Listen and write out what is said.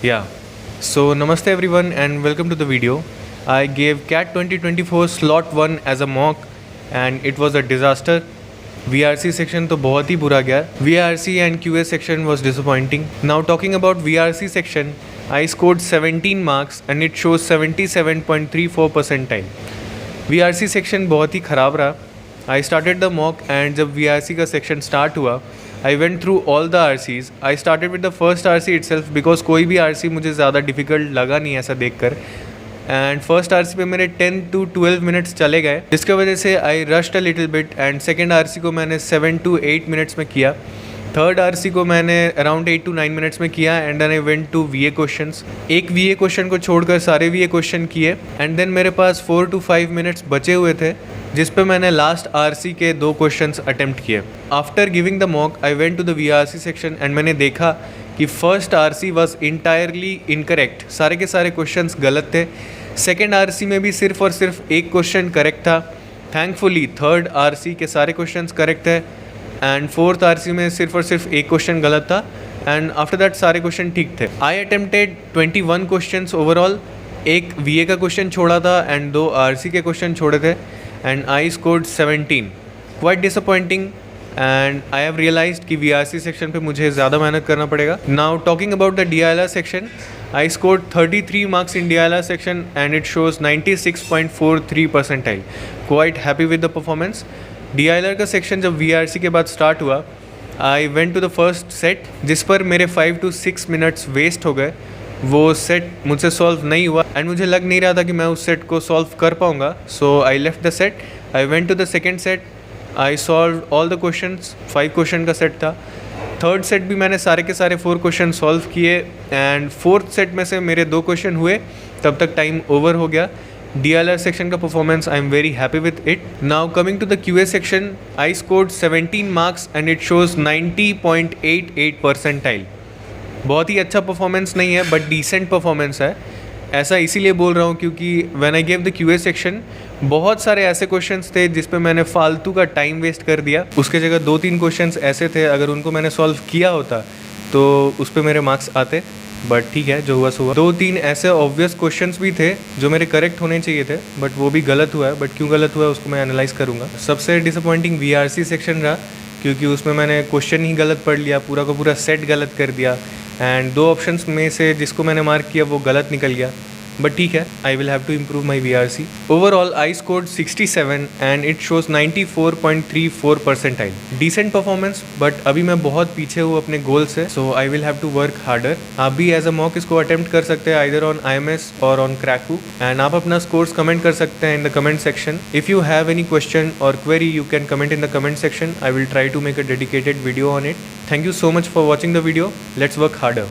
Yeah. So namaste everyone and welcome to the video. I gave CAT 2024 slot 1 as a mock and it was a disaster. VRC section तो बहुत ही बुरा गया. VRC and QA section was disappointing. Now talking about VRC section, I scored 17 marks and it shows 77.34 percentile. VRC section बहुत ही ख़राब रहा. I started the mock and जब VRC का section start हुआ, I went through all the RCs. I started with the first RC itself because कोई भी RC मुझे ज़्यादा difficult लगा नहीं ऐसा देखकर. एंड फर्स्ट आरसी पे मेरे 10 to 12 मिनट्स चले गए, जिसकी वजह से I rushed a little bit. And second RC को मैंने 7 to 8 मिनट्स में किया. थर्ड आरसी को मैंने अराउंड 8 to 9 मिनट्स में किया. And then I went to VA questions. एक वीए क्वेश्चन को छोड़कर सारे वीए क्वेश्चन किए. एंड देन मेरे पास 4 to 5 मिनट्स बचे हुए थे, जिस पे मैंने लास्ट आरसी के 2 क्वेश्चंस अटेम्प्ट किए. After giving the mock I went to the VRC section and मैंने देखा कि first RC was entirely incorrect. सारे के सारे क्वेश्चंस गलत थे. सेकेंड आरसी में भी सिर्फ और सिर्फ एक क्वेश्चन करेक्ट था. थैंकफुली थर्ड आरसी के सारे क्वेश्चंस करेक्ट थे एंड फोर्थ आरसी में सिर्फ और सिर्फ एक क्वेश्चन गलत था. एंड आफ्टर दैट सारे क्वेश्चन ठीक थे. आई अटेम्प्टेड 21 क्वेश्चंस ओवरऑल. एक वीए का क्वेश्चन छोड़ा था एंड 2 आरसी के क्वेश्चन छोड़े थे and I scored 17. Quite disappointing and I have realised कि VRC सेक्शन पे मुझे ज़्यादा मेहनत करना पड़ेगा. Now talking about the DILR section, I scored 33 marks in DILR section and it shows 96.43 percentile. Quite happy with the performance. DILR का section जब VRC के बाद स्टार्ट हुआ, I went to the first set जिस पर मेरे 5 to 6 minutes waste हो गए. वो सेट मुझसे सॉल्व नहीं हुआ एंड मुझे लग नहीं रहा था कि मैं उस सेट को सॉल्व कर पाऊँगा. So I left the set. I went to the second set. I solve all the questions. 5 question का सेट था. थर्ड सेट भी मैंने सारे के सारे 4 क्वेश्चन सॉल्व किए एंड फोर्थ सेट में से मेरे 2 क्वेश्चन हुए. तब तक टाइम ओवर हो गया. DILR सेक्शन का performance I am very happy with it. Now coming to the QA section, I scored 17 marks and it shows 90.88 percentile. बहुत ही अच्छा परफॉर्मेंस नहीं है बट डिसेंट परफॉर्मेंस है. ऐसा इसीलिए बोल रहा हूँ क्योंकि when I give the QA section बहुत सारे ऐसे क्वेश्चंस थे जिस पे मैंने फालतू का टाइम वेस्ट कर दिया. उसके जगह 2-3 क्वेश्चंस ऐसे थे, अगर उनको मैंने सॉल्व किया होता तो उस पर मेरे मार्क्स आते. बट ठीक है, जो हुआ सो हुआ. 2-3 ऐसे ऑब्वियस क्वेश्चंस भी थे जो मेरे करेक्ट होने चाहिए थे बट वो भी गलत हुआ है. बट क्यों गलत हुआ है उसको मैं एनालाइज करूँगा. सबसे डिसअपॉइंटिंग VRC सेक्शन रहा क्योंकि उसमें मैंने क्वेश्चन ही गलत पढ़ लिया, पूरा का पूरा सेट गलत कर दिया एंड 2 ऑप्शंस में से जिसको मैंने मार्क किया वो गलत निकल गया. बट ठीक है, I will have to improve my VRC. Overall I scored 67 and it shows 94.34 percentile. Decent performance but अभी मैं बहुत पीछे हूँ अपने गोल से. So I will have to work harder. आप भी एज अ मॉक इसको अटेम्प्ट कर सकते हैं आइदर ऑन IMS और ऑन क्रैकू. एंड आप अपना स्कोर्स कमेंट कर सकते हैं in the comment section. If you have any question और query you can comment in the comment section. I will try to make a dedicated video on it. Thank you so much for watching the video. Let's work harder.